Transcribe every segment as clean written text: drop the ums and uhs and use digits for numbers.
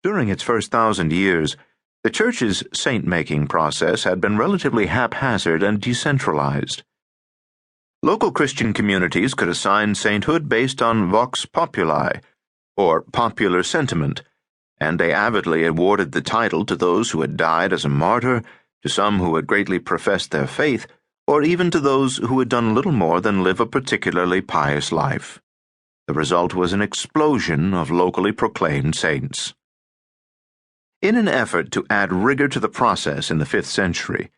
During its first 1,000 years, the Church's saint-making process had been relatively haphazard and decentralized. Local Christian communities could assign sainthood based on vox populi, or popular sentiment, and they avidly awarded the title to those who had died as a martyr, to some who had greatly professed their faith, or even to those who had done little more than live a particularly pious life. The result was an explosion of locally proclaimed saints. In an effort to add rigor to the process in the 5th century,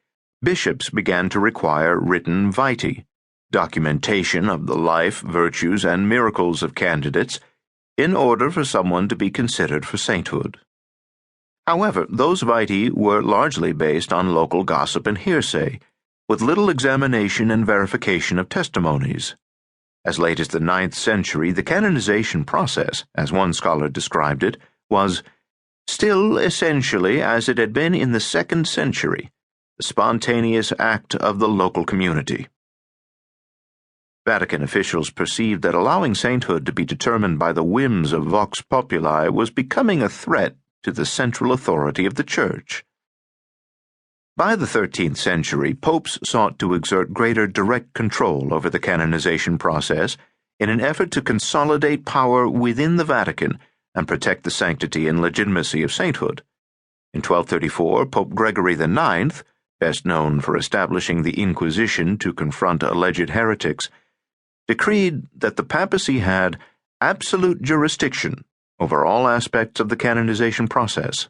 bishops began to require written vitae, documentation of the life, virtues, and miracles of candidates, in order for someone to be considered for sainthood. However, those vitae were largely based on local gossip and hearsay, with little examination and verification of testimonies. As late as the 9th century, the canonization process, as one scholar described it, was still essentially as it had been in the 2nd century, the spontaneous act of the local community. Vatican officials perceived that allowing sainthood to be determined by the whims of vox populi was becoming a threat to the central authority of the Church. By the 13th century, popes sought to exert greater direct control over the canonization process in an effort to consolidate power within the Vatican and protect the sanctity and legitimacy of sainthood. In 1234, Pope Gregory IX, best known for establishing the Inquisition to confront alleged heretics, decreed that the papacy had absolute jurisdiction over all aspects of the canonization process.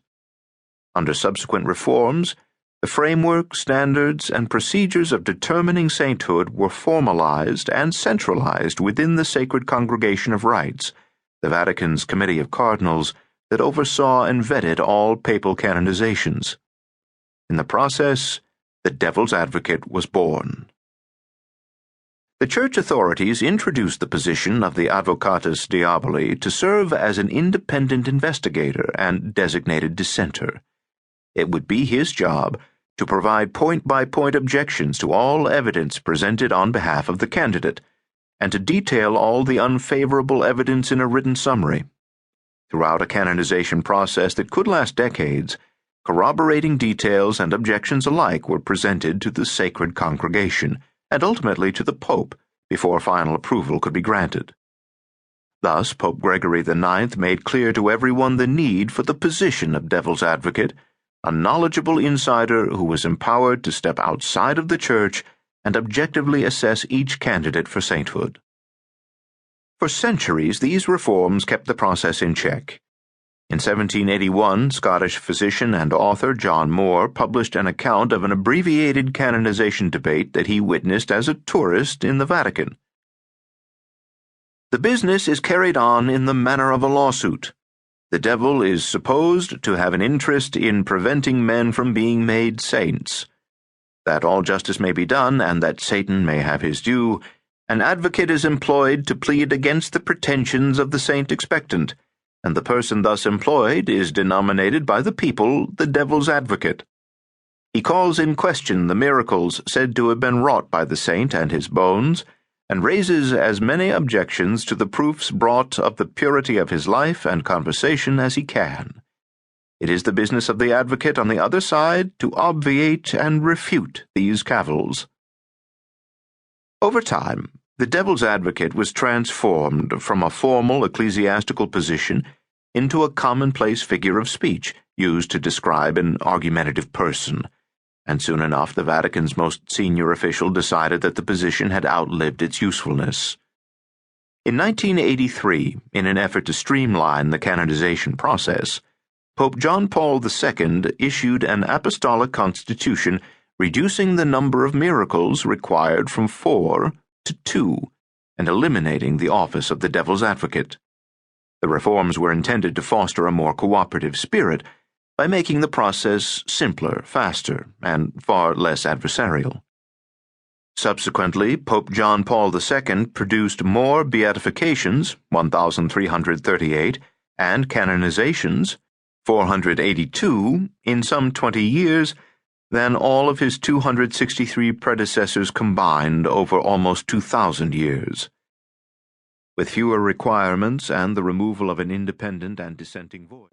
Under subsequent reforms, the framework, standards, and procedures of determining sainthood were formalized and centralized within the Sacred Congregation of Rites, the Vatican's Committee of Cardinals that oversaw and vetted all papal canonizations. In the process, the devil's advocate was born. The Church authorities introduced the position of the advocatus diaboli to serve as an independent investigator and designated dissenter. It would be his job to provide point-by-point objections to all evidence presented on behalf of the candidate, and to detail all the unfavorable evidence in a written summary. Throughout a canonization process that could last decades, corroborating details and objections alike were presented to the sacred congregation, and ultimately to the Pope, before final approval could be granted. Thus, Pope Gregory IX made clear to everyone the need for the position of devil's advocate, a knowledgeable insider who was empowered to step outside of the Church and objectively assess each candidate for sainthood. For centuries, these reforms kept the process in check. In 1781, Scottish physician and author John Moore published an account of an abbreviated canonization debate that he witnessed as a tourist in the Vatican. The business is carried on in the manner of a lawsuit. The devil is supposed to have an interest in preventing men from being made saints. That all justice may be done, and that Satan may have his due, an advocate is employed to plead against the pretensions of the saint expectant, and the person thus employed is denominated by the people the devil's advocate. He calls in question the miracles said to have been wrought by the saint and his bones, and raises as many objections to the proofs brought of the purity of his life and conversation as he can. It is the business of the advocate on the other side to obviate and refute these cavils. Over time, the devil's advocate was transformed from a formal ecclesiastical position into a commonplace figure of speech used to describe an argumentative person, and soon enough the Vatican's most senior official decided that the position had outlived its usefulness. In 1983, in an effort to streamline the canonization process, Pope John Paul II issued an apostolic constitution reducing the number of miracles required from 4 to 2, and eliminating the office of the devil's advocate. The reforms were intended to foster a more cooperative spirit by making the process simpler, faster, and far less adversarial. Subsequently, Pope John Paul II produced more beatifications, 1,338, and canonizations, 482, in some 20 years, than all of his 263 predecessors combined over almost 2,000 years. With fewer requirements and the removal of an independent and dissenting voice.